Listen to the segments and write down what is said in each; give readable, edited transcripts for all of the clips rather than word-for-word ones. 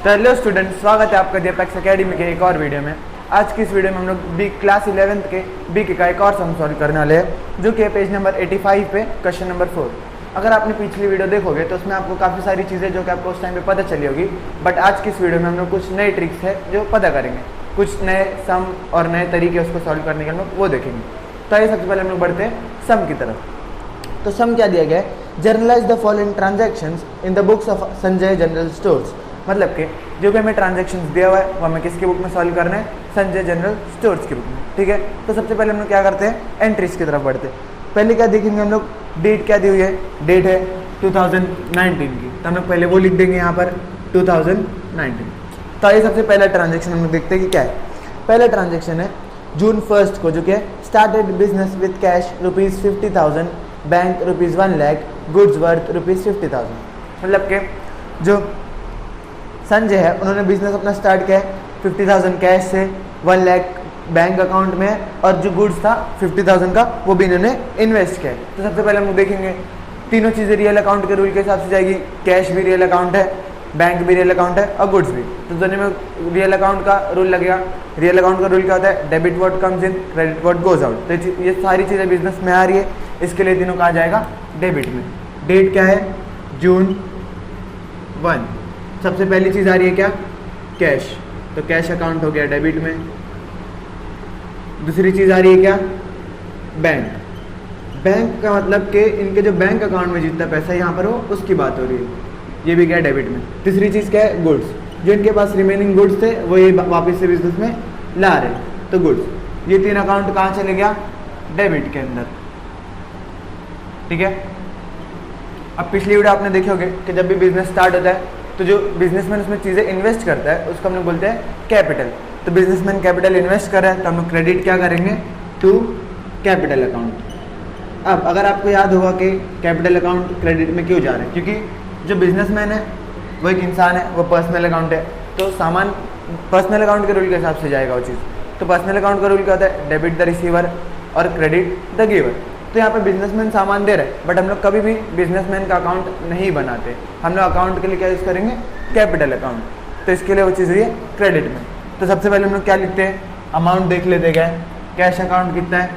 तो hello student, स्वागत है आपका दीपक एकेडमी के एक और वीडियो में। आज की इस वीडियो में हम लोग बी क्लास 11th के बी का एक और सम सॉल्व करने वाले हैं, जो कि है पेज नंबर 85 पे क्वेश्चन नंबर 4। अगर आपने पिछली वीडियो देखोगे तो उसमें आपको काफ़ी सारी चीज़ें जो कि आपको उस टाइम पे पता चली होगी, बट आज की इस वीडियो में हम लोग कुछ नए ट्रिक्स है जो पता करेंगे, कुछ नए सम और नए तरीके उसको सॉल्व करने के हम लोग वो देखेंगे। तो आइए सबसे पहले हम लोग बढ़ते हैं सम की तरफ। तो सम क्या दिया गया है, generalized the following transactions in the books of Sanjay general stores. मतलब कि जो भी हमें ट्रांजैक्शंस दिया हुआ है वो हमें किसकी बुक में सॉल्व करना है, संजय जनरल स्टोर्स की बुक में। ठीक है, तो सबसे पहले हम लोग क्या करते हैं, एंट्रीज की तरफ बढ़ते हैं। पहले क्या देखेंगे हम लोग, डेट क्या दी हुई है, डेट है 2019 की, तो हम लोग पहले वो लिख देंगे यहाँ पर 2019। तो ये सबसे पहला ट्रांजेक्शन हम लोग देखते हैं कि क्या है। पहला ट्रांजेक्शन है जून 1 को, जो कि started business with cash ₹50,000, bank ₹1 lakh, goods worth ₹50,000। मतलब कि जो संजय है उन्होंने बिजनेस अपना स्टार्ट किया है 50,000 कैश से, 1 लाख बैंक अकाउंट में, और जो गुड्स था 50,000 का वो भी इन्होंने इन्वेस्ट किया है। तो सबसे पहले हम लोग देखेंगे तीनों चीज़ें रियल अकाउंट के रूल के हिसाब से जाएगी। कैश भी रियल अकाउंट है, बैंक भी रियल अकाउंट है और गुड्स भी, तो दोनों में रियल अकाउंट का रूल लगेगा। रियल अकाउंट का रूल क्या होता है, debit what comes in, credit what goes out. तो ये सारी चीज़ें बिजनेस में आ रही है, इसके लिए तीनों कहा जाएगा डेबिट में। डेट क्या है, जून 1। सबसे पहली चीज़ आ रही है क्या, कैश, तो कैश अकाउंट हो गया डेबिट में। दूसरी चीज़ आ रही है क्या, बैंक। बैंक का मतलब कि इनके जो बैंक अकाउंट में जितना पैसा यहाँ पर हो उसकी बात हो रही है, ये भी गया डेबिट में। तीसरी चीज़ क्या है, गुड्स, जो इनके पास रिमेनिंग गुड्स थे वो ये वापस से बिजनेस में ला रहे, तो गुड्स। ये तीन अकाउंट कहाँ चले गया, डेबिट के अंदर। ठीक है, अब पिछली वीडियो आपने देखे होंगे कि जब भी बिजनेस स्टार्ट होता है तो जो बिजनेसमैन उसमें चीज़ें इन्वेस्ट करता है उसको हम लोग बोलते हैं कैपिटल। तो बिजनेसमैन कैपिटल इन्वेस्ट कर रहा है तो हम लोग क्रेडिट क्या करेंगे, टू कैपिटल अकाउंट। अब अगर आपको याद होगा कि कैपिटल अकाउंट क्रेडिट में क्यों जा रहे हैं, क्योंकि जो बिजनेसमैन है वो एक इंसान है, वो पर्सनल अकाउंट है, तो सामान पर्सनल अकाउंट के रूल के हिसाब से जाएगा वो चीज़। तो पर्सनल अकाउंट का रूल क्या होता है, डेबिट द रिसीवर और क्रेडिट द गिवर। तो यहाँ पे बिजनेसमैन सामान दे रहे हैं, बट हम लोग कभी भी बिजनेसमैन का अकाउंट नहीं बनाते, हम लोग अकाउंट के लिए क्या यूज़ करेंगे, कैपिटल अकाउंट। तो इसके लिए वो चीज़ हुई है क्रेडिट में। तो सबसे पहले हम लोग क्या लिखते हैं, अमाउंट देख लेते गए। कैश अकाउंट कितना है,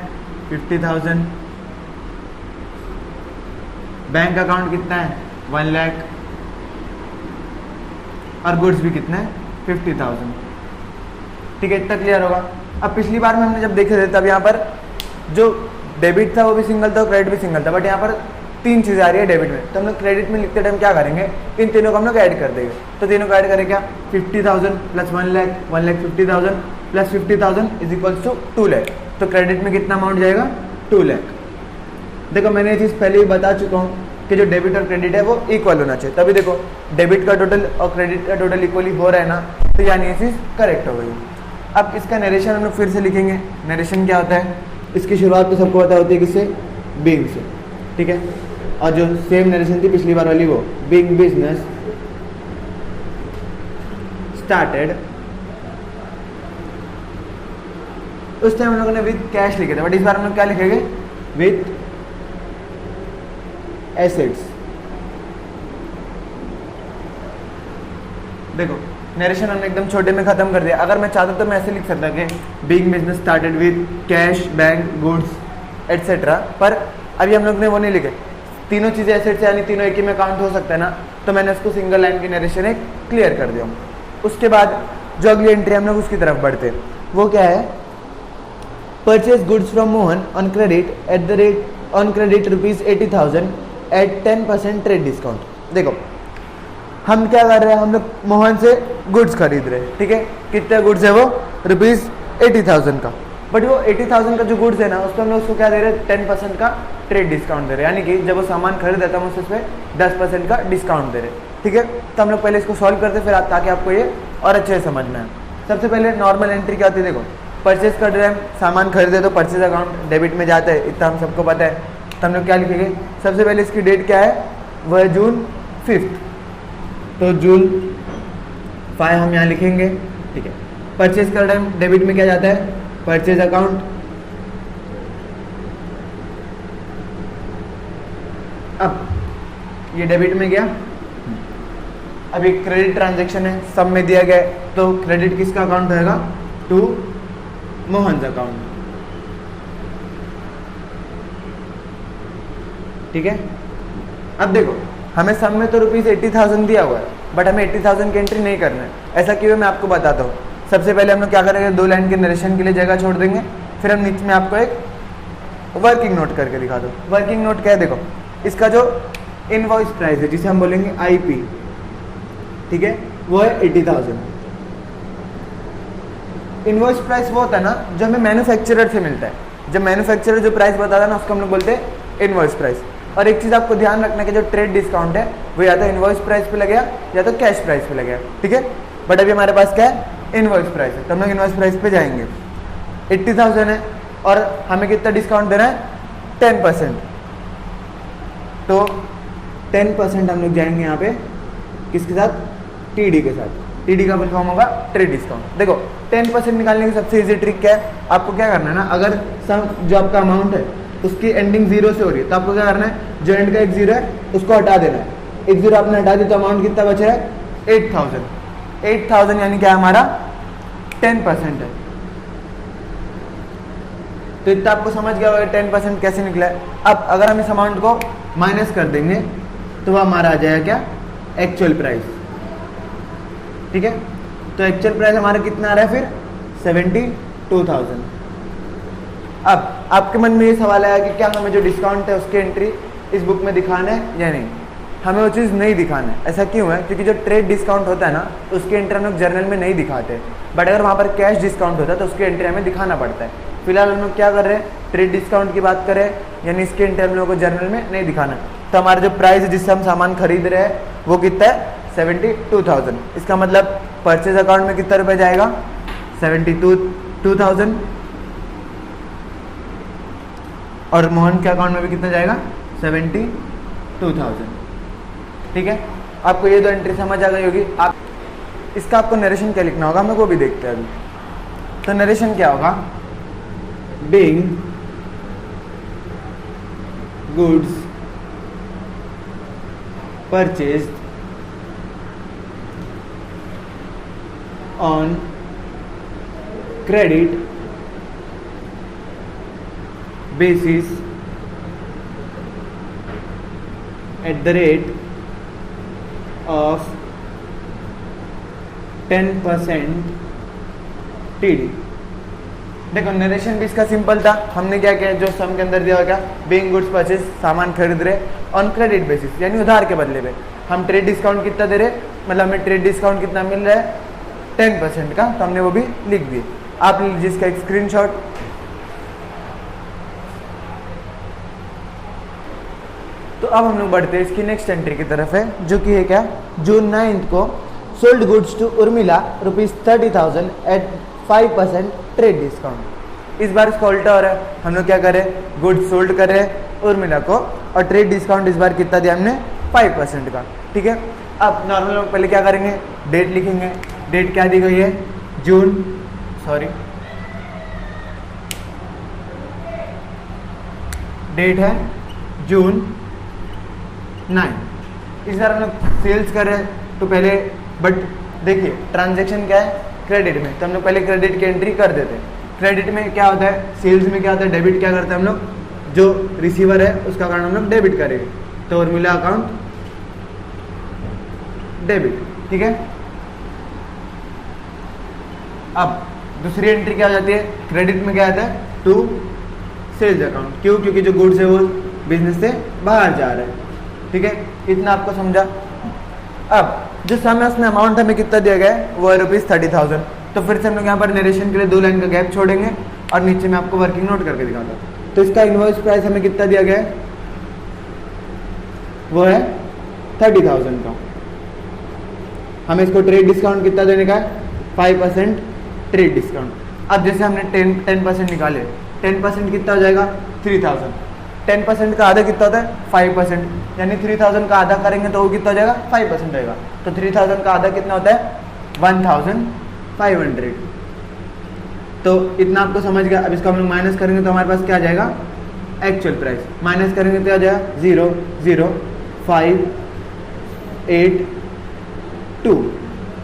50,000। बैंक अकाउंट कितना है, 1 लाख, और गुड्स भी कितना है, 50,000। ठीक है, इतना क्लियर होगा। अब पिछली बार में हमने जब देखे थे तब यहाँ पर जो डेबिट था वो भी सिंगल था और क्रेडिट भी सिंगल था, बट यहाँ पर तीन चीज़ें आ रही है डेबिट में। तो हम लोग क्रेडिट में लिखते टाइम क्या करेंगे, इन तीनों को हम लोग ऐड कर देंगे। तो तीनों को ऐड करें क्या, 50,000 plus 1 lakh, 1 lakh 50,000 plus 50,000 is equals to 2 lakh. तो क्रेडिट में कितना अमाउंट जाएगा, 2 लाख। देखो मैंने ये चीज़ पहले ही बता चुका हूँ कि जो डेबिट और क्रेडिट है वो इक्वल होना चाहिए, तभी देखो डेबिट का टोटल और क्रेडिट का टोटल इक्वली हो रहा है ना, तो यानी ये चीज़ करेक्ट हो गई। अब इसका नरेशन हम लोग फिर से लिखेंगे। नरेशन क्या होता है, इसकी शुरुआत तो सबको पता होती है किससे, बीइंग से। ठीक है, और जो सेम नरेशन थी पिछली बार वाली वो, बीइंग बिजनेस स्टार्टेड, उस टाइम हम लोगों ने विद कैश लिखे थे, बट इस बार हम लोग क्या लिखेंगे, विद एसेट्स। देखो नरेशन हमने एकदम छोटे में खत्म कर दिया। अगर मैं चाहता तो मैं ऐसे लिख सकता कि being business started with cash, bank, goods etcetera, पर अभी हम लोग ने वो नहीं लिखे। तीनों चीज़ें एसेट्स यानी तीनों एक ही में काउंट हो सकता है ना, तो मैंने उसको सिंगल लाइन की नरेशन एक क्लियर कर दिया। उसके बाद जो अगली एंट्री हम लोग उसकी तरफ बढ़ते हैं, वो क्या है, purchase goods from Mohan on credit at the rate on credit ₹80,000 at 10% trade discount. देखो हम क्या कर रहे हैं, हम लोग मोहन से गुड्स खरीद रहे हैं। ठीक है, कितने गुड्स है वो, ₹80,000 का, बट वो 80,000 का जो गुड्स है ना उसको हम लोग उसको क्या दे रहे हैं, 10% का ट्रेड डिस्काउंट दे रहे हैं, यानी कि जब वो सामान खरीद था हम उस पर 10% का डिस्काउंट दे रहे हैं। ठीक है, तो हम लोग पहले इसको सॉल्व करते फिर ताकि आपको ये और अच्छे से समझ में आए। सबसे पहले नॉर्मल एंट्री क्या होती है, देखो परचेज कर रहे हैं, सामान खरीदे तो परचेज अकाउंट डेबिट में जाता है, इतना हम सबको पता है। तो हम लोग क्या लिखेंगे, सबसे पहले इसकी डेट क्या है, वह है जून 5, तो जून 5 हम यहाँ लिखेंगे। ठीक है, परचेज कर रहे हैं, डेबिट में क्या जाता है, परचेज अकाउंट। अब ये डेबिट में गया, अभी क्रेडिट ट्रांजेक्शन है, सब में दिया गया है, तो क्रेडिट किसका अकाउंट होगा? To Mohan account. ठीक है। अब देखो हमें सब में तो ₹80,000 दिया हुआ है, बट हमें 80,000 की एंट्री नहीं करना है। ऐसा क्यों है मैं आपको बताता हूँ। सबसे पहले हम लोग क्या करेंगे, 2 लाइन के नरेशन के लिए जगह छोड़ देंगे, फिर हम नीचे में आपको एक वर्किंग नोट करके दिखा दो। वर्किंग नोट क्या है? देखो इसका जो इनवॉइस प्राइस है जिसे हम बोलेंगे IP, ठीक है, वो है 80,000। इनवॉइस प्राइस वो होता है ना जो हमें मैन्युफैक्चरर से मिलता है। जब मैन्युफैक्चरर जो प्राइस बताता है ना उसको हम लोग बोलते हैं इनवॉइस प्राइस। और एक चीज़ आपको ध्यान रखना कि जो ट्रेड डिस्काउंट है वो या तो इनवॉइस प्राइस पे लगेगा या तो कैश प्राइस पे लगेगा। ठीक है, बट अभी हमारे पास क्या है? इनवॉइस प्राइस है, तो हम लोग इनवॉइस प्राइस पे जाएंगे। 80,000 है और हमें कितना डिस्काउंट देना है? 10%। तो 10% हम लोग जाएंगे यहाँ पे किसके साथ? TD के साथ। TD का फुल फॉर्म होगा ट्रेड डिस्काउंट। देखो 10% निकालने की सबसे इजी ट्रिक क्या है? आपको क्या करना है ना, अगर सम जो आपका अमाउंट है उसकी एंडिंग 0 से हो रही है तो आपको क्या करना है, जो एंड का एक 0 है उसको हटा देना है। एक 0 आपने हटा दी तो अमाउंट कितना बच रहा है? 8,000। 8,000 यानी क्या हमारा 10% है। तो इतना आपको समझ गया होगा 10% कैसे निकला है। अब अगर हम इस अमाउंट को माइनस कर देंगे तो वह हमारा आ जाएगा क्या? Actual price. ठीक है, तो एक्चुअल प्राइस हमारा कितना आ रहा है फिर? 72,000। अब आपके मन में ये सवाल आया कि क्या हमें जो डिस्काउंट है उसकी एंट्री इस बुक में दिखाना है या नहीं? हमें वो चीज़ नहीं दिखाना है। ऐसा क्यों है? क्योंकि जो ट्रेड डिस्काउंट होता है ना उसकी एंट्री हम लोग जर्नल में नहीं दिखाते, बट अगर वहाँ पर कैश डिस्काउंट होता है तो उसकी एंट्री हमें दिखाना पड़ता है। फिलहाल हम लोग क्या कर रहे हैं? ट्रेड डिस्काउंट की बात करें, यानी इसकी एंट्री हम लोग को जर्नल में नहीं दिखाना। तो हमारा जो प्राइस है जिससे हम सामान खरीद रहे हैं वो कितना है? 72,000। इसका मतलब परचेज अकाउंट में कितना रुपये जाएगा? 72,000। और मोहन के अकाउंट में भी कितना जाएगा? 72,000। ठीक है, आपको ये दो एंट्री समझ आ गई होगी। आप इसका आपको नरेशन क्या लिखना होगा, हम लोग वो भी देखते हैं अभी। तो नरेशन क्या होगा? Being goods purchased on credit basis at the rate of 10% TD। देखो नरेशन भी इसका सिंपल था। हमने क्या किया, जो सम के अंदर दिया हुआ क्या? बीइंग गुड्स परचेज, सामान खरीद रहे ऑन क्रेडिट बेसिस यानी उधार के बदले में। हम ट्रेड डिस्काउंट कितना दे रहे, मतलब हमें ट्रेड डिस्काउंट कितना मिल रहा है? 10% का, तो हमने वो भी लिख दिए। आप लीजिए इसका एक स्क्रीनशॉट। तो अब हम लोग बढ़ते हैं इसकी नेक्स्ट एंट्री की तरफ है, जो कि है क्या? जून 9 को sold goods to Urmila ₹30,000 at 5% trade discount. इस बार इसका उल्टा हो रहा है। हम लोग क्या करें? गुड्स सोल्ड कर रहे हैं उर्मिला को और ट्रेड डिस्काउंट इस बार कितना दिया हमने? 5% का। ठीक है, अब नॉर्मल लोग पहले क्या करेंगे? डेट लिखेंगे। डेट क्या दी गई है? डेट है जून 9। इस बार हम लोग सेल्स कर रहे हैं तो पहले, बट देखिए ट्रांजैक्शन क्या है? क्रेडिट में, तो हम लोग पहले क्रेडिट की एंट्री कर देते हैं। क्रेडिट में क्या होता है? सेल्स में क्या होता है? डेबिट क्या करते हैं हम लोग? जो रिसीवर है उसका अकाउंट हम लोग डेबिट करेंगे, तो उर्मिला अकाउंट डेबिट। ठीक है, अब दूसरी एंट्री क्या हो जाती है? क्रेडिट में क्या आता है? To sales account. क्यों? क्योंकि जो गुड्स है वो बिजनेस से बाहर जा रहा है। ठीक है, इतना आपको समझा। अब जो सम है उसमें अमाउंट हमें कितना दिया गया है? वो है ₹30,000। तो फिर से हम लोग यहाँ पर नरेशन के लिए 2 लाइन का गैप छोड़ेंगे और नीचे में आपको वर्किंग नोट करके दिखाता हूँ। तो इसका इनवॉइस प्राइस हमें कितना दिया गया है? वो है 30,000 का। हमें इसको ट्रेड डिस्काउंट कितना देने का है? 5% ट्रेड डिस्काउंट। अब जैसे हमने 10% निकाले, 10% कितना हो जाएगा? 3,000। 10% का आधा कितना होता है? 5%, यानी 3,000 का आधा करेंगे तो वो कितना हो जाएगा? 5% रहेगा। तो 3,000 का आधा कितना होता है? 1,500। तो इतना आपको समझ गया। अब इसको हम लोग माइनस करेंगे तो हमारे पास क्या आ जाएगा? Actual price. माइनस करेंगे तो आ जाएगा 0,0,5,8 टू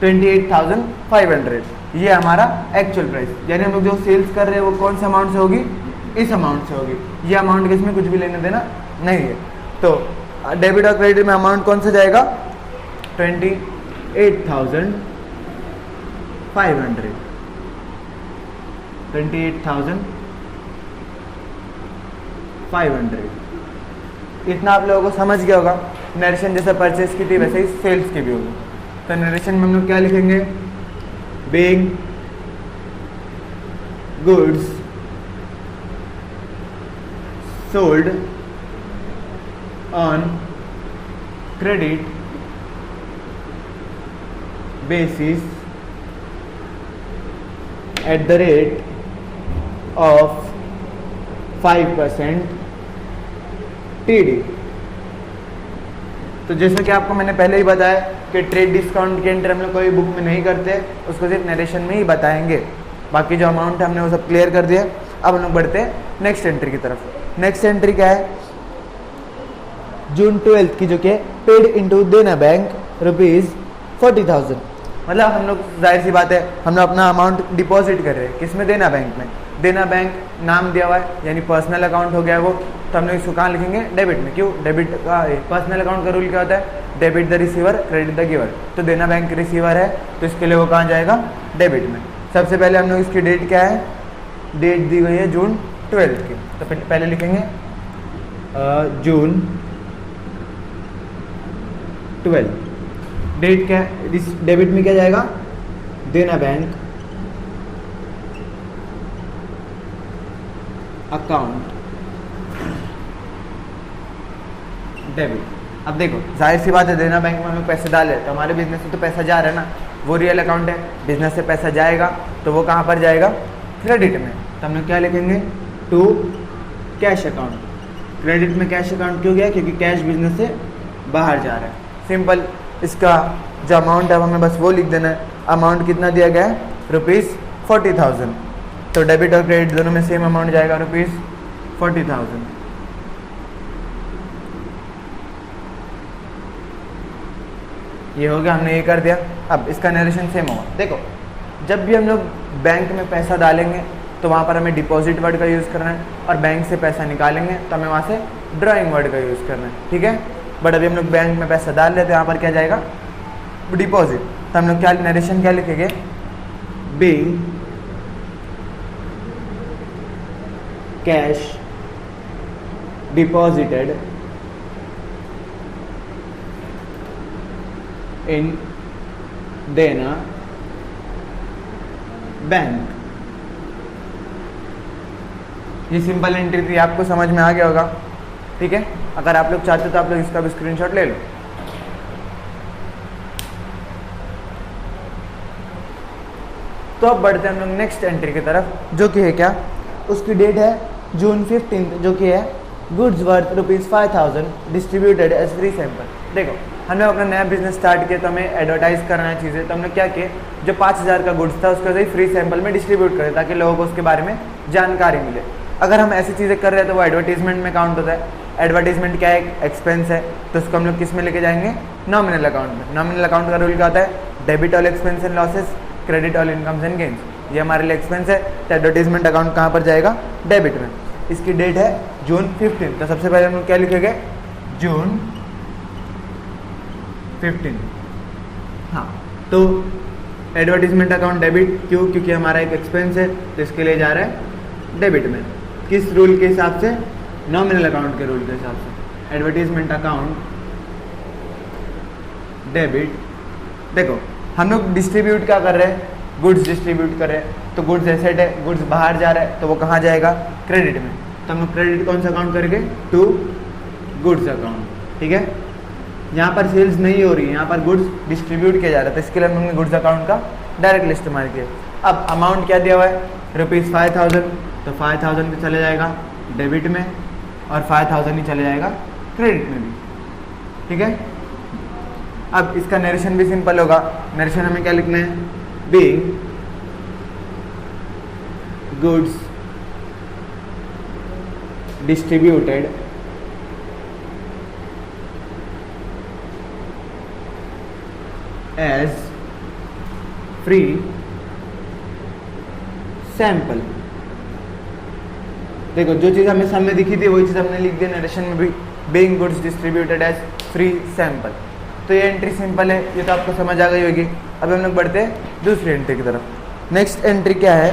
28,500। ये हमारा एक्चुअल प्राइस, यानी हम लोग जो सेल्स कर रहे हैं वो कौन सा अमाउंट से होगी, इस अमाउंट से होगी। ये अमाउंट के इसमें कुछ भी लेने देना नहीं है। तो डेबिट और क्रेडिट में अमाउंट कौन सा जाएगा, 28,500, 28,500। इतना आप लोगों को समझ गया होगा। नरेशन जैसा परचेज की थी वैसे ही सेल्स की भी होगी। तो नरेशन में हम लोग क्या लिखेंगे, being goods sold on credit basis eight the rate of 5% TD। तो जैसा कि आपको मैंने पहले ही बताया कि ट्रेड डिस्काउंट के एंटर हम लोग कोई बुक में नहीं करते, उसको सिर्फ नरेशन में ही बताएंगे। बाकी जो अमाउंट है हमने वो सब क्लियर कर दिया। अब हम लोग बढ़ते हैं नेक्स्ट एंट्री की तरफ। नेक्स्ट एंट्री क्या है, जून 12 की, जो कि पेड इनटू देना बैंक ₹40,000। मतलब हम लोग जाहिर सी बात है हम लोग अपना अमाउंट डिपॉजिट कर रहे हैं, किसमें, देना बैंक में। देना बैंक नाम दिया हुआ है, यानी पर्सनल अकाउंट हो गया वो। तो हम लोग इसको कहाँ लिखेंगे, डेबिट में। क्यों, डेबिट का पर्सनल अकाउंट का रूल क्या होता है, debit the receiver credit the giver. तो देना बैंक रिसीवर है तो इसके लिए वो कहाँ जाएगा, डेबिट में। सबसे पहले हम लोग इसकी डेट क्या है, डेट दी गई है जून 12 की। तो पहले लिखेंगे जून 12। डेट क्या है, इस डेबिट में क्या जाएगा, देना बैंक अकाउंट डेबिट। अब देखो जाहिर सी बात है, देना बैंक में हम लोग पैसे डाले तो हमारे बिजनेस से तो पैसा जा रहा है ना, वो रियल अकाउंट है, बिजनेस से पैसा जाएगा तो वो कहाँ पर जाएगा, क्रेडिट में। तो हम लोग क्या लिखेंगे, टू कैश अकाउंट। क्रेडिट में कैश अकाउंट क्यों गया, क्योंकि कैश बिजनेस से बाहर जा रहा है। सिंपल, इसका जो अमाउंट है हमें बस वो लिख देना है। अमाउंट कितना दिया गया है, ₹40,000। तो डेबिट और क्रेडिट दोनों में सेम अमाउंट जाएगा, ₹40,000। ये हो गया, हमने ये कर दिया। अब इसका नरेशन सेम होगा। देखो जब भी हम लोग बैंक में पैसा डालेंगे तो वहाँ पर हमें डिपॉजिट वर्ड का यूज़ करना है, और बैंक से पैसा निकालेंगे तो हमें वहाँ से ड्राइंग वर्ड का यूज़ करना है, ठीक है। बट अभी हम लोग बैंक में पैसा डाल रहे तो यहाँ पर क्या जाएगा, डिपॉजिट। तो हम लोग क्या नरेशन क्या लिखेंगे, बीइंग कैश डिपॉजिटेड इन देना बैंक। ये सिंपल एंट्री थी, आपको समझ में आ गया होगा, ठीक है। अगर आप लोग चाहते हो तो आप लोग इसका भी स्क्रीनशॉट ले लो। तो अब बढ़ते हैं हम लोग नेक्स्ट एंट्री की तरफ, जो कि है क्या, उसकी डेट है जून 15, जो कि है goods worth ₹5,000 distributed as free sample. देखो हमने अपना नया बिजनेस स्टार्ट किया तो हमें एडवर्टाइज करना है चीज़ें, तो हमने क्या किया, जो 5,000 का गुड्स था उसको सही फ्री सैंपल में डिस्ट्रीब्यूट करें ताकि लोगों को उसके बारे में जानकारी मिले। अगर हम ऐसी चीज़ें कर रहे हैं तो वो एडवर्टीजमेंट में काउंट होता है। एडवर्टीजमेंट क्या है, एक्सपेंस है, तो उसको हम लोग किस में लेके जाएंगे, नॉमिनल अकाउंट में। नॉमिनल अकाउंट का रूल क्या होता है, debit all expense and losses, credit all incomes and gains. ये हमारे लिए एक्सपेंस है, तो एडवर्टीजमेंट अकाउंट कहाँ पर जाएगा, डेबिट में। इसकी डेट है जून 15, तो सबसे पहले हम लोग क्या लिखेंगे, जून 15। हाँ, तो एडवर्टीजमेंट अकाउंट डेबिट, क्यों, क्योंकि हमारा एक एक्सपेंस है तो इसके लिए जा रहा है डेबिट में। किस रूल के हिसाब से, नॉमिनल अकाउंट के रूल के हिसाब से। Advertisement account debit. देखो हम लोग डिस्ट्रीब्यूट क्या कर रहे हैं, गुड्स डिस्ट्रीब्यूट कर रहे हैं, तो गुड्स एसेट है, गुड्स बाहर जा रहा है तो वो कहाँ जाएगा, क्रेडिट में। तो हम लोग क्रेडिट कौन सा अकाउंट करेंगे, टू गुड्स अकाउंट, ठीक है। यहाँ पर सेल्स नहीं हो रही है, यहाँ पर गुड्स डिस्ट्रीब्यूट किया जा रहा है, तो इसके लिए हमने गुड्स अकाउंट का डायरेक्ट इस्तेमाल किया। अब अमाउंट क्या दिया हुआ है, ₹5,000, तो 5,000 भी चले जाएगा डेबिट में और 5,000 ही चले जाएगा क्रेडिट में भी, ठीक है। अब इसका नरेशन भी सिंपल होगा। नरेशन हमें क्या लिखना है, being goods distributed as free sample. देखो जो चीज़ हमें सामने दिखी थी वही चीज़ हमने लिख दिया नरेशन में भी, being goods distributed as free sample. तो ये एंट्री सिंपल है, ये तो आपको समझ आ गई होगी। अब हम लोग बढ़ते हैं दूसरी एंट्री की तरफ। नेक्स्ट एंट्री क्या है,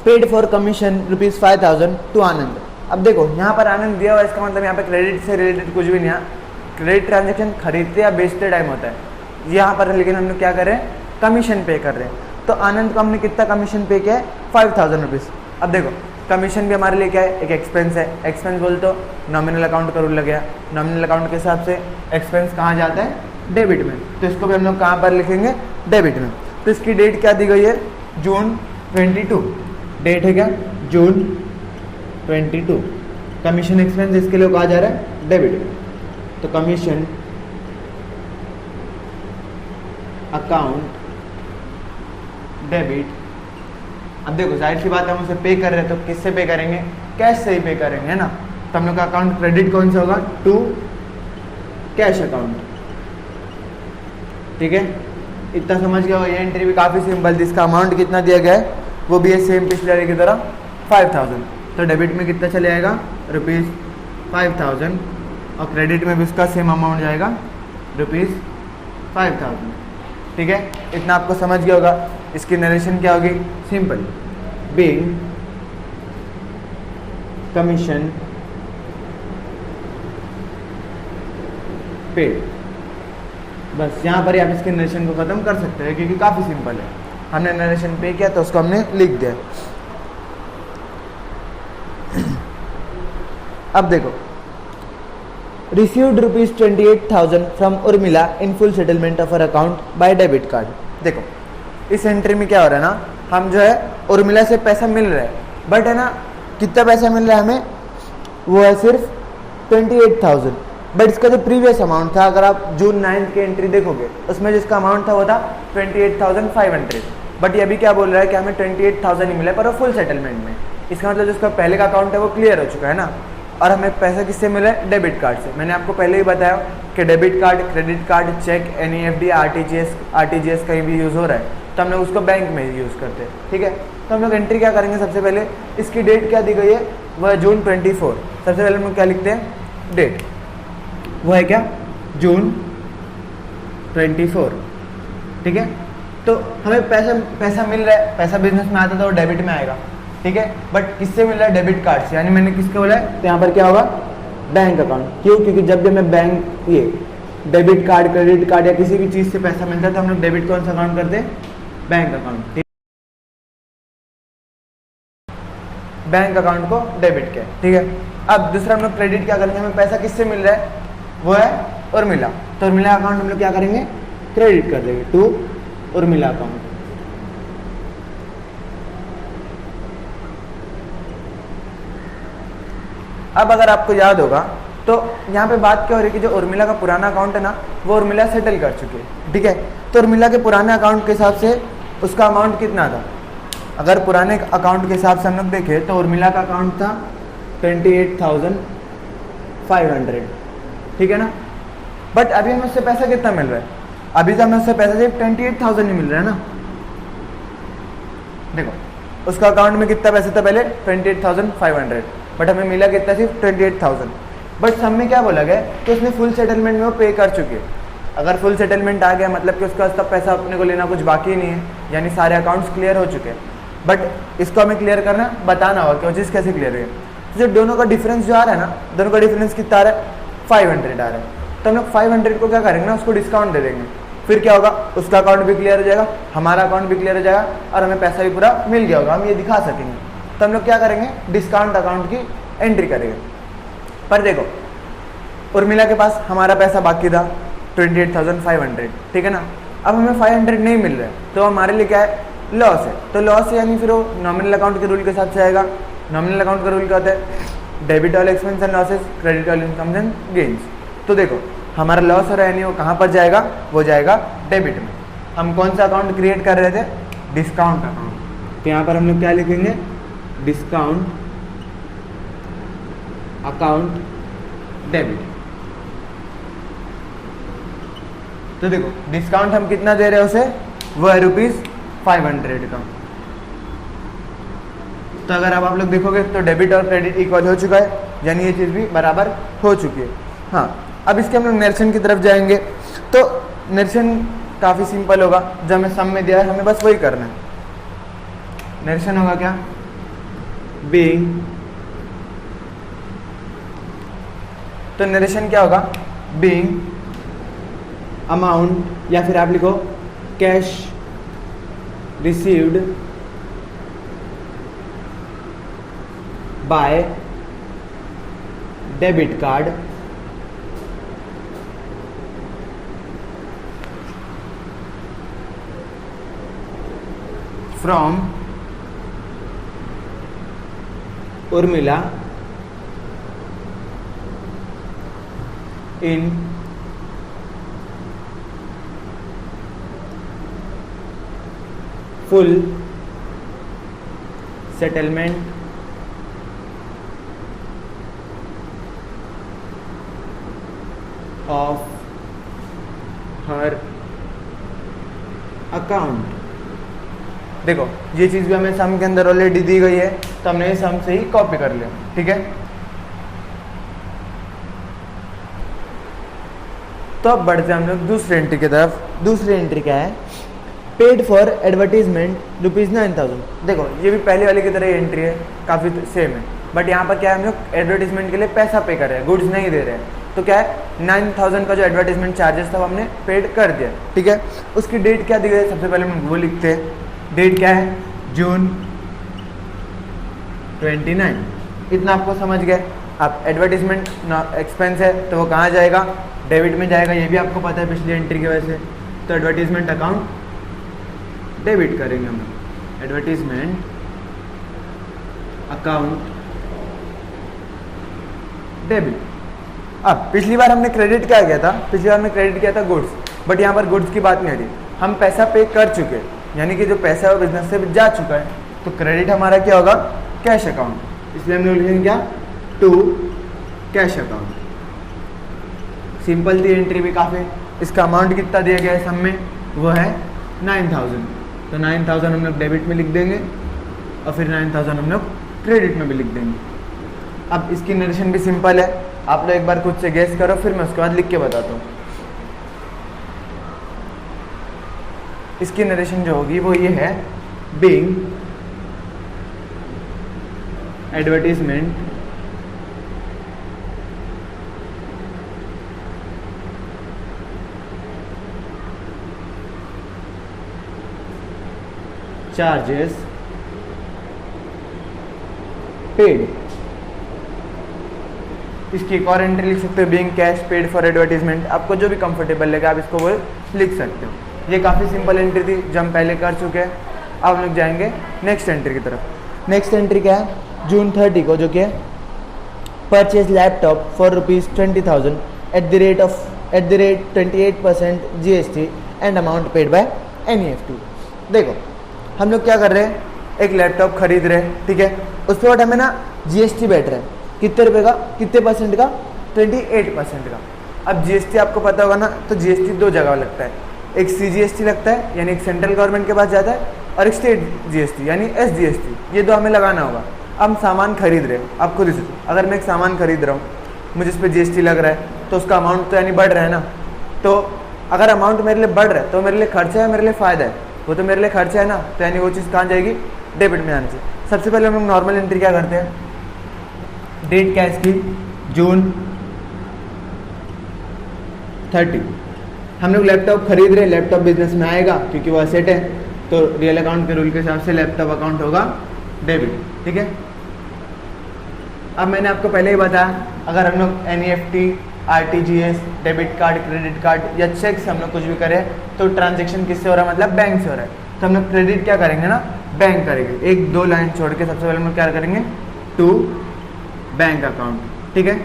पेड फॉर कमीशन ₹5000 टू आनंद। अब देखो यहाँ पर आनंद दिया हुआ, इसका मतलब यहाँ पे क्रेडिट से रिलेटेड कुछ भी नहीं है। क्रेडिट ट्रांजेक्शन खरीदते या बेचते टाइम होता है यहाँ पर, लेकिन हम लोग क्या कर रहे हैं, कमीशन पे कर रहे हैं। तो आनंद को हमने कितना कमीशन पे किया है, 5000 रुपीज़। अब देखो कमीशन भी हमारे लिए क्या है, एक एक्सपेंस है। एक्सपेंस बोल तो नॉमिनल अकाउंट का रूल लग गया। नॉमिनल अकाउंट के हिसाब से एक्सपेंस कहाँ जाता है, डेबिट में। तो इसको भी हम लोग कहाँ पर लिखेंगे, डेबिट में। तो इसकी डेट क्या दी गई है, जून 22। डेट है क्या, जून 22। कमीशन एक्सपेंस इसके लिए कहा जा रहा है, डेबिट में। तो कमीशन अकाउंट डेबिट। अब देखो जाहिर सी बात है, हम उसे पे कर रहे हैं तो किससे पे करेंगे, कैश से ही पे करेंगे, है ना। तो हम लोग का अकाउंट क्रेडिट कौन सा होगा, टू कैश अकाउंट। ठीक है, इतना समझ गया हो। ये एंट्री भी काफ़ी सिंपल थी। इसका अमाउंट कितना दिया गया है वो भी है सेम पिछले वाले की तरह 5000। तो डेबिट में कितना चले आएगा, ₹5000, और क्रेडिट में भी उसका सेम अमाउंट जाएगा, ₹5000। ठीक है, इतना आपको समझ गया होगा। इसकी नरेशन क्या होगी, सिंपल, बीइंग कमीशन पेड। बस यहाँ पर ही आप इसके नरेशन को ख़त्म कर सकते हैं, क्योंकि काफ़ी सिंपल है। हमने नरेशन पे किया तो उसको हमने लिख दिया। अब देखो, received ₹28,000 from Urmila in full settlement of her account by debit card. देखो इस एंट्री में क्या हो रहा है ना, हम जो है उर्मिला से पैसा मिल रहा है, बट है ना कितना पैसा मिल रहा है हमें, वो है सिर्फ 28,000। बट इसका जो प्रीवियस अमाउंट था, अगर आप जून 9 की एंट्री देखोगे उसमें जिसका अमाउंट था वो था 28,500। बट ये अभी क्या बोल रहा है कि हमें 28,000 ही मिला है, पर वो फुल सेटलमेंट में। इसका मतलब जिसका पहले का अकाउंट है वो क्लियर हो चुका है ना। और हमें पैसा किससे मिला है, डेबिट कार्ड से। मैंने आपको पहले ही बताया कि debit card, credit card, cheque, NEFT, RTGS कहीं भी यूज़ हो रहा है तो हम लोग उसको बैंक में ही यूज़ करते हैं। ठीक है, तो हम लोग एंट्री क्या करेंगे, सबसे पहले इसकी डेट क्या दी गई है, वह है जून 24। सबसे पहले हम लोग क्या लिखते हैं, डेट, वो है क्या, जून 24। ठीक है, तो हमें पैसा मिल रहा है, पैसा बिजनेस में आता है तो वो डेबिट में आएगा। ठीक है, बट किससे मिल रहा है, डेबिट कार्ड से। यानी मैंने किसको बोला है, तो यहाँ पर क्या होगा, बैंक अकाउंट। क्यों, क्योंकि जब भी हमें बैंक ये डेबिट कार्ड, क्रेडिट कार्ड या किसी भी चीज़ से पैसा मिलता है तो हम लोग डेबिट कौन सा अकाउंट करते हैं, बैंक अकाउंट। बैंक अकाउंट को डेबिट किया। ठीक है, अब दूसरा हम लोग क्रेडिट क्या करेंगे, हमें पैसा किससे मिल रहा है, वो है उर्मिला। तो उर्मिला अकाउंट हम लोग क्या करेंगे, क्रेडिट कर देंगे टू उर्मिला अकाउंट। अब अगर आपको याद होगा तो यहाँ पे बात क्या हो रही है कि जो उर्मिला का पुराना अकाउंट है ना, वो उर्मिला सेटल कर चुकी है। ठीक है, तो उर्मिला के पुराने अकाउंट के हिसाब से उसका अमाउंट कितना था, अगर पुराने अकाउंट के हिसाब से हम लोग देखें तो उर्मिला का अकाउंट था 28,500। ठीक है ना, बट अभी हमें उससे पैसा कितना मिल रहा है, अभी तो हमें उससे पैसा सिर्फ 28,000 ही मिल रहा है ना। देखो उसका अकाउंट में कितना पैसा था पहले, 28,500, बट हमें मिला कितना, सिर्फ 28,000। बट सब में क्या बोला गया कि उसने फुल सेटलमेंट में वो पे कर चुके हैं। अगर फुल सेटलमेंट आ गया मतलब कि उसका तब पैसा अपने को लेना कुछ बाकी नहीं है, यानी सारे अकाउंट्स क्लियर हो चुके हैं। बट इसको हमें क्लियर करना, बताना होगा कि वो चीज़ कैसे क्लियर हुई है। जो दोनों का डिफरेंस जो आ रहा है ना, दोनों का डिफरेंस कितना आ रहा है, 500 आ रहा है। तो हम लोग 500 को क्या करेंगे ना, उसको डिस्काउंट दे देंगे। फिर क्या होगा, उसका अकाउंट भी क्लियर हो जाएगा, हमारा अकाउंट भी क्लियर हो जाएगा, और हमें पैसा भी पूरा मिल गया होगा, हम ये दिखा सकेंगे। तो हम लोग क्या करेंगे, डिस्काउंट अकाउंट की एंट्री करेंगे। पर देखो उर्मिला के पास हमारा पैसा बाकी था 28,500। ठीक है ना, अब हमें 500 नहीं मिल रहा है तो हमारे लिए क्या है, लॉस है। तो लॉस है यानी फिर वो नॉमिनल अकाउंट के रूल के हिसाब से आएगा। नॉमिनल अकाउंट का रूल क्या होता है, debit all expense and losses, credit all incomes and gains. तो देखो हमारा लॉस हो रहा है, यानी वो कहाँ पर जाएगा, वो जाएगा डेबिट में। हम कौन सा अकाउंट क्रिएट कर रहे थे, डिस्काउंट अकाउंट। तो यहाँ पर हम लोग क्या लिखेंगे, डिस्काउंट अकाउंट डेबिट। तो देखो डिस्काउंट हम कितना दे रहे हैं उसे, वो है ₹500 का। तो अगर अब आप लोग देखोगे तो डेबिट और क्रेडिट इक्वल हो चुका है, यानी ये चीज़ भी बराबर हो चुकी है। हाँ, अब इसके हम लोग निरसन की तरफ जाएंगे। तो निरसन काफ़ी सिंपल होगा, जब हमें सम में दिया है हमें बस वही करना है। निरसन होगा क्या, बीइंग, तो निरसन क्या होगा, बीइंग अमाउंट, या फिर आप लिखो cash received by debit card from Urmila in full settlement of her account। देखो ये चीज़ भी हमें सम के अंदर ऑलरेडी दी गई है, तो हमने ये सम से ही कॉपी कर लिया, ठीक है। तो अब बढ़ते हैं हम लोग दूसरी एंट्री की तरफ। दूसरी एंट्री क्या है, पेड फॉर एडवर्टीजमेंट ₹9,000। देखो ये भी पहले वाले की तरह ही एंट्री है, काफ़ी सेम है, बट यहाँ पर क्या है, हम लोग एडवर्टीजमेंट के लिए पैसा पे कर रहे हैं, गुड्स नहीं दे रहे हैं। तो क्या है, 9,000 का जो एडवर्टीजमेंट चार्जेस था वो हमने पेड कर दिया, ठीक है। उसकी डेट क्या दी गई है, सबसे पहले हम वो लिखते हैं। डेट क्या है, जून 29। इतना आपको समझ गए। अब एडवर्टीजमेंट एक्सपेंस है तो वो कहाँ जाएगा, डेबिट में जाएगा, ये भी आपको पता है पिछली एंट्री की वजह से। तो एडवर्टीजमेंट अकाउंट डेबिट करेंगे हम, एडवर्टीजमेंट अकाउंट डेबिट। अब पिछली बार हमने क्रेडिट क्या किया था, पिछली बार हमने क्रेडिट किया था गुड्स, बट यहाँ पर गुड्स की बात नहीं आ रही, हम पैसा पे कर चुके हैं, यानी कि जो पैसा है वो बिजनेस से जा चुका है। तो क्रेडिट हमारा क्या होगा, कैश अकाउंट, इसलिए हम लोग लिखेंगे क्या, टू कैश अकाउंट। सिंपल थी एंट्री भी काफ़ी। इसका अमाउंट कितना दिया गया है सब में, वो है 9,000। तो 9,000 हम लोग डेबिट में लिख देंगे और फिर 9,000 हम लोग क्रेडिट में भी लिख देंगे। अब इसकी नरेशन भी सिंपल है, आप लोग एक बार खुद से गेस करो, फिर मैं उसके बाद लिख के बताता हूँ। इसकी नरेशन जो होगी वो ये है, बीइंग एडवर्टीजमेंट चार्जेस पेड। इसकी एक और एंट्री लिख सकते हो, being cash paid for advertisement. आपको जो भी कंफर्टेबल लगे आप इसको वो लिख सकते हो। ये काफ़ी सिंपल एंट्री थी जो हम पहले कर चुके हैं। अब हम लोग जाएंगे नेक्स्ट एंट्री की तरफ। नेक्स्ट एंट्री क्या है, जून 30 को, जो कि purchase laptop for ₹20,000 eight the rate 28% GST and amount paid by NEFT। देखो हम लोग क्या कर रहे हैं, एक लैपटॉप खरीद रहे हैं, ठीक है। उस पर हमें ना GST बैठ रहा है, कितने रुपए का, कितने परसेंट का, 28% का। अब GST आपको पता होगा ना, तो GST दो जगह लगता है, एक CGST लगता है यानी एक सेंट्रल गवर्नमेंट के पास जाता है, और एक स्टेट GST यानी SGST। ये दो हमें लगाना होगा। हम सामान खरीद रहे हैं, आप खुद ही सोचो, अगर मैं एक सामान खरीद रहा हूँ, मुझे इस पर GST लग रहा है, तो उसका अमाउंट तो यानी बढ़ रहा है ना। तो अगर अमाउंट मेरे लिए बढ़ रहा है तो मेरे लिए खर्चा है, मेरे लिए फ़ायदा है, वो तो मेरे लिए खर्चा है ना, तो यानी वो चीज़ कहाँ जाएगी, डेबिट में आनी चाहिए। सबसे पहले हम लोग नॉर्मल एंट्री क्या करते हैं, डेट क्या है इसकी, जून 30। हम लोग लैपटॉप खरीद रहे हैं, लैपटॉप बिजनेस में आएगा क्योंकि वो असेट है, तो रियल अकाउंट के रूल के हिसाब से लैपटॉप अकाउंट होगा डेबिट, ठीक है। अब मैंने आपको पहले ही बताया, अगर हम लोग NEFT, RTGS, debit card, credit card या चेक से हम लोग कुछ भी करें तो ट्रांजेक्शन किससे हो रहा है, मतलब बैंक से हो रहा है। तो हम लोग क्रेडिट क्या करेंगे ना, बैंक करेंगे। एक दो लाइन छोड़ के सबसे पहले हम लोग क्या करेंगे, टू बैंक अकाउंट, ठीक है।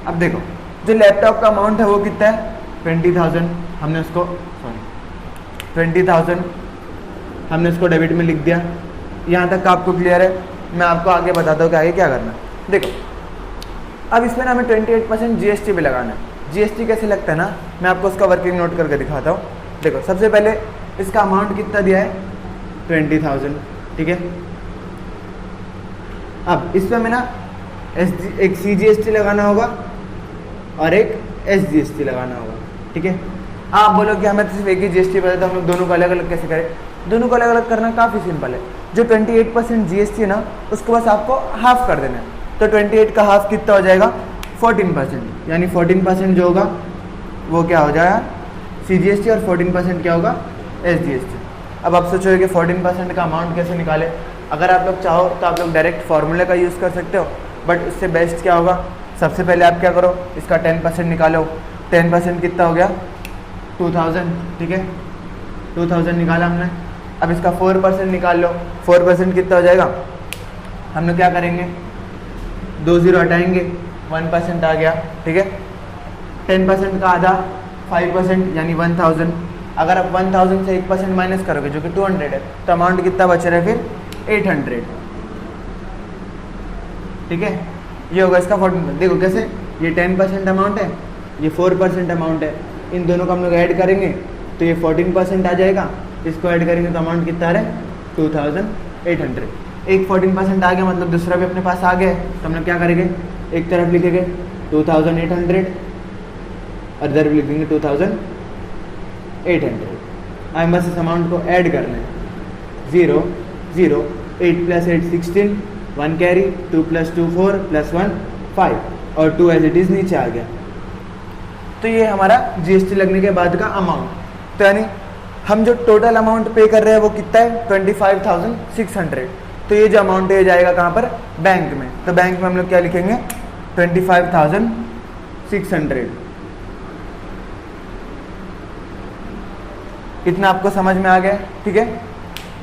अब देखो जो लैपटॉप का अमाउंट है वो कितना है, 20,000। हमने उसको 20,000 हमने उसको डेबिट में लिख दिया। यहाँ तक आपको क्लियर है, मैं आपको आगे बताता हूँ कि आगे क्या करना है। देखो अब इसमें ना हमें 28% GST भी लगाना है। जीएसटी कैसे लगता है ना, मैं आपको उसका वर्किंग नोट करके दिखाता हूँ। देखो सबसे पहले इसका अमाउंट कितना दिया है 20,000, ठीक है। अब इस पर हमें ना एक CGST लगाना होगा और एक SGST लगाना होगा, ठीक है। आप बोलो कि हमें तो सिर्फ एक ही GST पता था, हम लोग दोनों को अलग अलग कैसे करें। दोनों को अलग अलग करना काफ़ी सिंपल है। जो 28% GST है ना, उसको बस आपको हाफ कर देना है। तो 28 का हाफ कितना हो जाएगा 14%, यानी 14% जो होगा वो क्या हो जाएगा CGST और 14% क्या होगा SGST। अब आप सोचोगे कि 14% का अमाउंट कैसे निकाले। अगर आप लोग चाहो तो आप लोग डायरेक्ट फार्मूले का यूज़ कर सकते हो, बट उससे बेस्ट क्या होगा, सबसे पहले आप क्या करो, इसका 10% निकालो। 10% कितना हो गया 2000, ठीक है। 2000 निकाला हमने। अब इसका 4% निकाल लो। 4% कितना हो जाएगा, हम लोग क्या करेंगे 2 0 हटाएंगे, 1% आ गया, ठीक है। 10% का आधा 5% यानी 1000। अगर आप 1000 से 1% माइनस करोगे जो कि 200 है, तो अमाउंट कितना बच रहा है फिर 800, ठीक है। ये होगा इसका 14%। देखो कैसे, ये 10% अमाउंट है, ये 4% अमाउंट है, इन दोनों को हम लोग ऐड करेंगे तो ये 14% आ जाएगा। इसको ऐड करेंगे तो अमाउंट कितना आ रहा है 2800। एक 14% आ गया, मतलब दूसरा भी अपने पास आ गया। तो हम लोग क्या करेंगे, एक तरफ लिखेंगे 2800 और इधर भी लिख देंगे 2800। अब बस इस अमाउंट को ऐड करना है। 0 0 8 + 8 16, 1 कैरी, 2 + 2 4 + 1 5 और 2 एज इट इज़ नीचे आ गया। तो ये हमारा GST लगने के बाद का अमाउंट। तो यानी हम जो टोटल अमाउंट पे कर रहे हैं वो कितना है 25,600। तो ये जो अमाउंट है ये जाएगा कहाँ पर, बैंक में। तो बैंक में हम लोग क्या लिखेंगे 25,600। इतना आपको समझ में आ गया, ठीक है।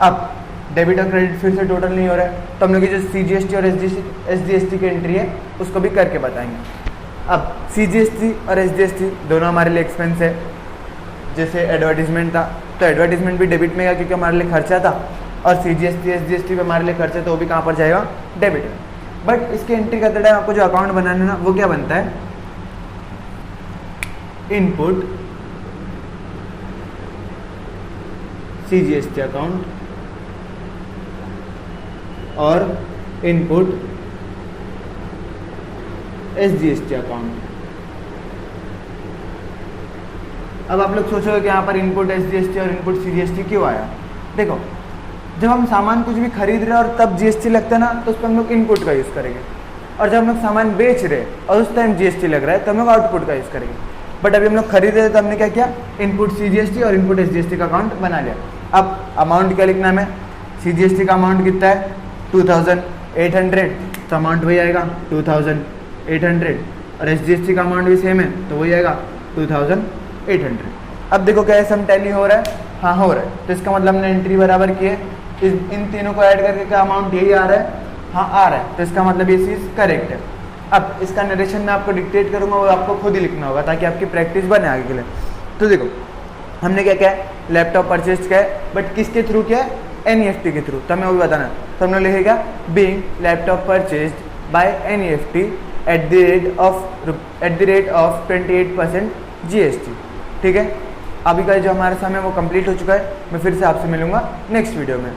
अब डेबिट और क्रेडिट फिर से टोटल नहीं हो रहा है, तो हम लोग ये जो CGST और SGST की एंट्री है उसको भी करके बताएंगे। अब CGST और SGST दोनों हमारे लिए एक्सपेंस है। जैसे एडवर्टीजमेंट था तो एडवर्टीजमेंट भी डेबिट में गया क्योंकि हमारे लिए खर्चा था, और CGST SGST पे हमारे लिए खर्चा तो वो भी कहाँ पर जाएगा, डेबिट में। बट इसकी एंट्री करते टाइम आपको जो अकाउंट बनाना है ना, वो क्या बनता है, इनपुट CGST अकाउंट और इनपुट SGST अकाउंट। अब आप लोग सोचोगे कि यहाँ पर इनपुट SGST और इनपुट CGST क्यों आया। देखो जब हम सामान कुछ भी खरीद रहे हैं और तब GST लगता है ना, तो उस पर हम लोग इनपुट का यूज़ करेंगे। और जब हम लोग सामान बेच रहे हैं और उस टाइम GST लग रहा है तो हम लोग आउटपुट का यूज़ करेंगे। बट अभी हम लोग खरीद रहे थे तो हमने क्या किया, इनपुट CGST और इनपुट SGST का अकाउंट बना लिया। अब अमाउंट क्या लिखना है हमें, CGST का अमाउंट कितना है 2800, तो अमाउंट वही आएगा 2800, और SGST का अमाउंट भी सेम है तो वही आएगा 2800। अब देखो क्या सम टैली हो रहा है, हाँ हो रहा है। तो इसका मतलब हमने एंट्री बराबर की है, इन तीनों को ऐड करके क्या अमाउंट यही आ रहा है, हाँ आ रहा है। तो इसका मतलब ये चीज़ करेक्ट है। अब इसका नरेशन मैं आपको डिक्टेट करूँगा, वो आपको खुद ही लिखना होगा ताकि आपकी प्रैक्टिस बने आगे के लिए। तो देखो हमने क्या क्या है, लैपटॉप परचेज किया है, बट किसके थ्रू किया है, NEFT के थ्रू। तो हमें वो भी बताना है। तो हमने लिखेगा being laptop purchase by NEFT at the rate of 28% GST, ठीक है। अभी का जो हमारा समय वो कंप्लीट हो चुका है। मैं फिर से आपसे मिलूंगा नेक्स्ट वीडियो में।